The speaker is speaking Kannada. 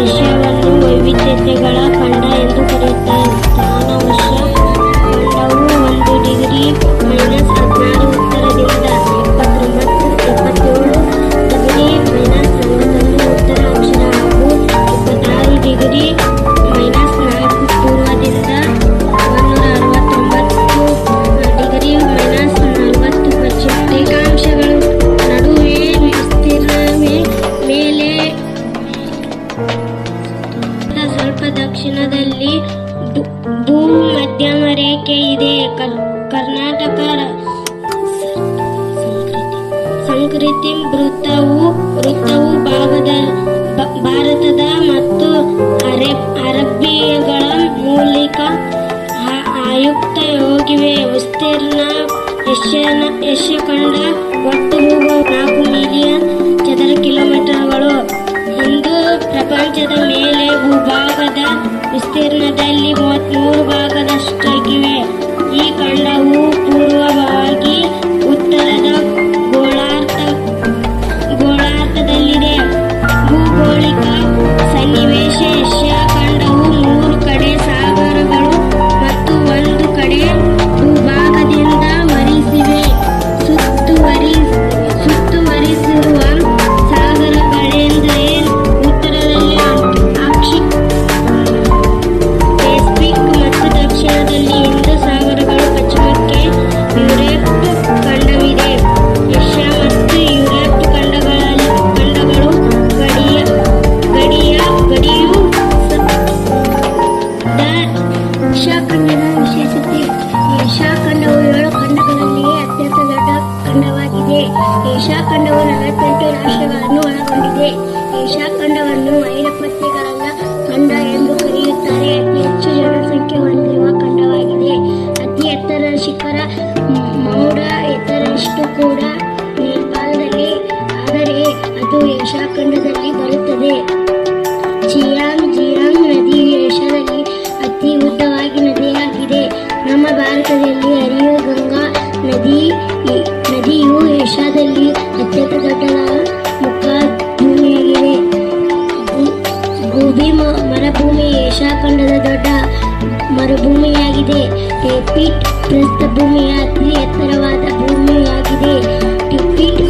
ಏಷ್ಯಾವನ್ನು ವೈವಿಧ್ಯತೆಗಳ ಖಂಡ ಎಂದು ಕರೆಯುತ್ತಾರೆ. ಸ್ಥಾನವಶ ಖಂಡವು 1 ಡಿಗ್ರಿ -16 ಉತ್ತರದಿಂದ 77 ಡಿಗ್ರಿ -41 ಉತ್ತರ ಅಕ್ಷರ ಹಾಗೂ 26 ಡಿಗ್ರಿ -4 ಪೂರ್ವದಿಂದ 169 ಡಿಗ್ರಿ -40 ಪಶ್ಚಿಮ ರೇಖಾಂಶಗಳು ನಡುವೆ ವಿಸ್ತೀರ್ಣವೇ ಮೇಲೆ ಸ್ವಲ್ಪ ದಕ್ಷಿಣದಲ್ಲಿ ಭೂಮಧ್ಯಮ ರೇಖೆ ಇದೆ. ಕರ್ನಾಟಕ ಸಂಸ್ಕೃತಿ ವೃತ್ತವು ಭಾರತದ ಮತ್ತು ಅರಬ್ಬಿಗಳ ಮೂಲಕ ಆಯುಕ್ತವಾಗಿವೆ. ವಿಸ್ತೀರ್ಣ ಏಷ್ಯಾ ಖಂಡ ಒಟ್ಟು 4 ಮಿಲಿಯನ್ ಚದರ ಕಿಲೋಮೀಟರ್ಗಳು. ಇಂದು ಪ್ರಪಂಚದ ಮೇಲೆ ಭೂಭಾಗದ ವಿಸ್ತೀರ್ಣದಲ್ಲಿ 33 ಭಾಗದಷ್ಟಾಗಿವೆ. ಈ ಖಂಡವು ಪೂರ್ವವಾಗಿ ಉತ್ತರದ ಗೋಳಾರ್ಧದಲ್ಲಿದೆ. ಭೌಗೋಳಿಕ ಸನ್ನಿವೇಶ ಏಷ್ಯಾ ಖಂಡವು 3 ಕಡೆ ಸಾಗರಗಳು ಮತ್ತು 1 ಕಡೆ ಭೂಭಾಗದಿಂದ ವರಿಸಿವೆ. ಸುತ್ತುವರಿಸಿರುವ ಸಾಗರಗಳೆಂದರೆ ಉತ್ತರದಲ್ಲಿ ಪೆಸಿಫಿಕ್ ಮತ್ತು ದಕ್ಷಿಣದಲ್ಲಿ ಹಿಂದೂ ಸಾಗರಗಳು, ಪಶ್ಚಿಮಕ್ಕೆ ಯುರೋಪ್ ಖಂಡವಿದೆ. ಏಷ್ಯಾ ಮತ್ತು ಯುರೋಪ್ ಖಂಡಗಳು ಗಡಿಯು ಏಷ್ಯಾ ಖಂಡದ ವಿಶೇಷತೆ. ಏಷ್ಯಾ ಖಂಡವು 7 ಖಂಡಗಳಲ್ಲಿ ಅತ್ಯಂತ ದೊಡ್ಡ ಖಂಡವಾಗಿದೆ. ಏಷ್ಯಾ ಖಂಡವು 48 ರಾಷ್ಟ್ರಗಳನ್ನು ಒಳಗೊಂಡಿದೆ. ಏಷ್ಯಾ ಖಂಡವನ್ನು ಐರೋಪ್ಯಗಳ ಖಂಡ ಎಂದು ಕರೆಯುತ್ತಾರೆ. ಅತಿ ಹೆಚ್ಚು ಜನಸಂಖ್ಯೆ ಹೊಂದಿರುವ ಖಂಡವಾಗಿದೆ. ಅತಿ ಎತ್ತರದ ಶಿಖರ ಮೌಂಟ್ ಎವರೆಸ್ಟ್ ಕೂಡ ನೇಪಾಳದಲ್ಲಿ, ಆದರೆ ಅದು ಏಷ್ಯಾ ಖಂಡದಲ್ಲಿ ಬರುತ್ತದೆ. ಜಿಯಾಂಗ್ ನದಿಯು ಏಷ್ಯಾದಲ್ಲಿ ಅತಿ ಉದ್ದವಾಗಿ ನದಿಯಾಗಿದೆ. ನಮ್ಮ ಭಾರತದಲ್ಲಿ ಹರಿಯುವ ಗಂಗಾ ನದಿಯು ಏಷ್ಯಾದಲ್ಲಿ ಅತ್ಯಂತ ದೊಡ್ಡದಾದ ಮುಖಭೂಮಿಯಾಗಿದೆ. ಗೋಬಿ ಮರುಭೂಮಿ ಏಷ್ಯಾ ಖಂಡದ ದೊಡ್ಡ ಮರುಭೂಮಿಯಾಗಿದೆ. ಟೆಪಿಟ್ ಪ್ರಸ್ಥಭೂಮಿಯ ಅತಿ ಎತ್ತರವಾದ ಭೂಮಿಯಾಗಿದೆ. ಟೆಪಿಟ್